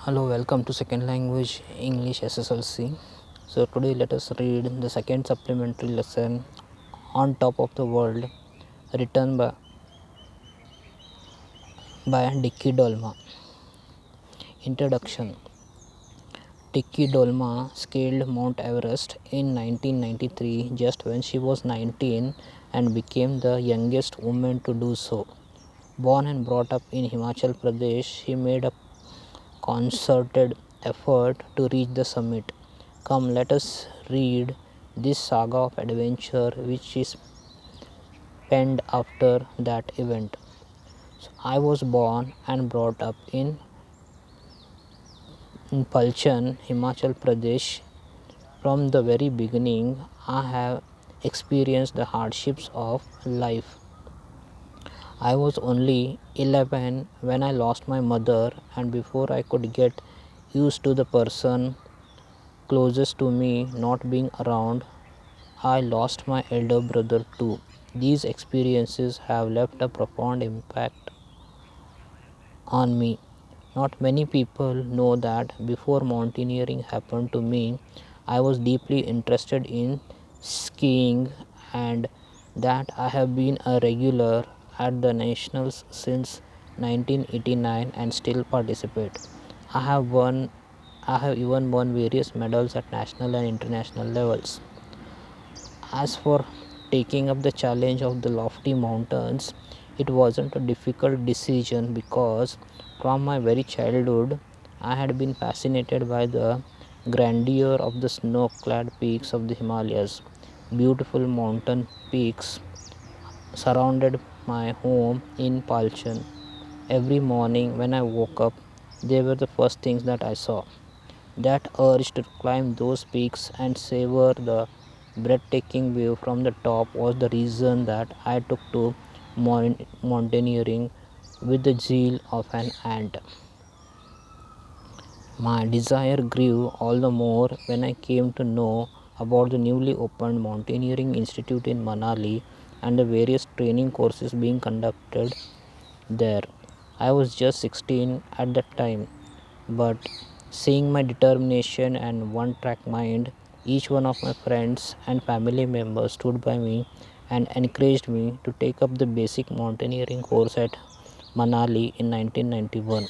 Hello, welcome to Second Language English SSLC. So, today let us read the second supplementary lesson On Top of the World, written by Dicky Dolma. Introduction. Dicky Dolma scaled Mount Everest in 1993 just when she was 19 and became the youngest woman to do so. Born and brought up in Himachal Pradesh, she made a concerted effort to reach the summit. Come, let us read this saga of adventure which is penned after that event. So, I was born and brought up in Palchan, Himachal Pradesh. From the very beginning, I have experienced the hardships of life. I was only 11 when I lost my mother, and before I could get used to the person closest to me not being around, I lost my elder brother too. These experiences have left a profound impact on me. Not many people know that before mountaineering happened to me, I was deeply interested in skiing and that I have been a regular at the nationals since 1989 and still participate. I have won I have even won various medals at national and international levels. As for taking up the challenge of the lofty mountains, it wasn't a difficult decision because from my very childhood I had been fascinated by the grandeur of the snow clad peaks of the Himalayas. Beautiful mountain peaks surrounded my home in Palchan. Every morning when I woke up, they were the first things that I saw. That urge to climb those peaks and savor the breathtaking view from the top was the reason that I took to mountaineering with the zeal of an ant. My desire grew all the more when I came to know about the newly opened Mountaineering Institute in Manali and the various training courses being conducted there. I was just 16 at that time, but seeing my determination and one track mind, each one of my friends and family members stood by me and encouraged me to take up the basic mountaineering course at Manali in 1991.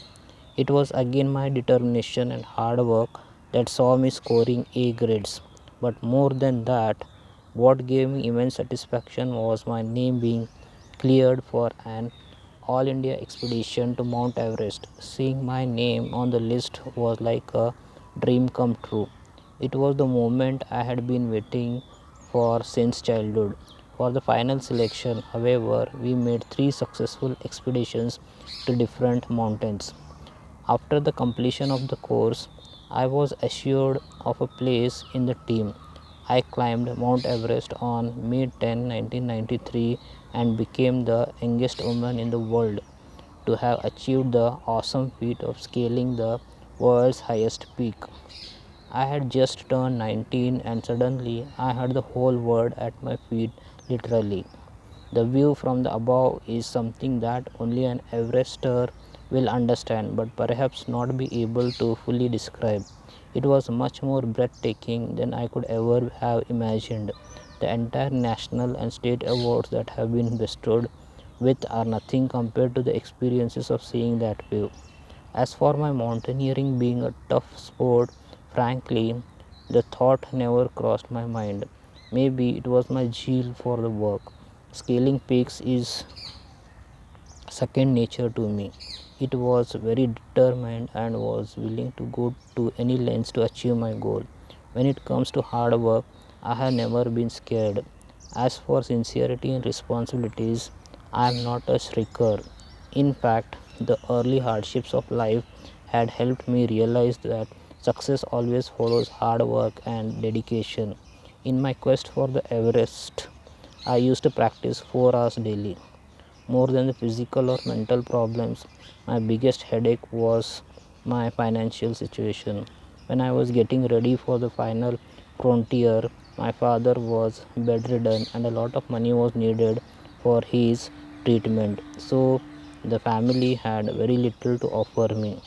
It was again my determination and hard work that saw me scoring A grades. But more than that, what gave me immense satisfaction was my name being cleared for an all India expedition to Mount Everest. Seeing my name on the list was like a dream come true. It was the moment I had been waiting for since childhood. For the final selection, however, we made 3 successful expeditions to different mountains. After the completion of the course, I was assured of a place in the team. I climbed Mount Everest on May 10, 1993 and became the youngest woman in the world to have achieved the awesome feat of scaling the world's highest peak. I had just turned 19 and suddenly I had the whole world at my feet, literally. The view from the above is something that only an Everester will understand but perhaps not be able to fully describe. It was much more breathtaking than I could ever have imagined. The entire national and state awards that have been bestowed with are nothing compared to the experiences of seeing that view. As for my mountaineering being a tough sport, frankly, the thought never crossed my mind. Maybe it was my zeal for the work. Scaling peaks is second nature to me. It was very determined and was willing to go to any lengths to achieve my goal. When it comes to hard work, I have never been scared. As for sincerity and responsibilities, I am not a shrieker. In fact, the early hardships of life had helped me realize that success always follows hard work and dedication. In my quest for the Everest, I used to practice 4 hours daily. More than the physical or mental problems, my biggest headache was my financial situation. When I was getting ready for the final frontier, my father was bedridden and a lot of money was needed for his treatment. So the family had very little to offer me.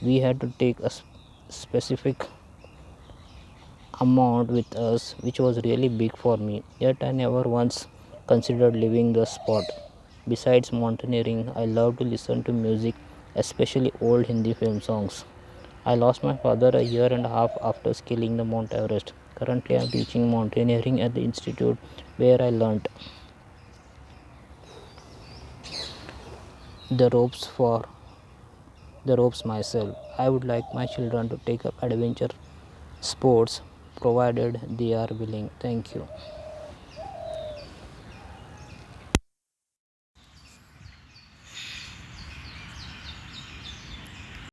We had to take a specific amount with us, which was really big for me. Yet I never once considered leaving the spot. Besides mountaineering, I love to listen to music, especially old Hindi film songs. I lost my father a year and a half after scaling the Mount Everest. Currently, I am teaching mountaineering at the institute where I learnt the ropes for the ropes myself. I would like my children to take up adventure sports provided they are willing. Thank you.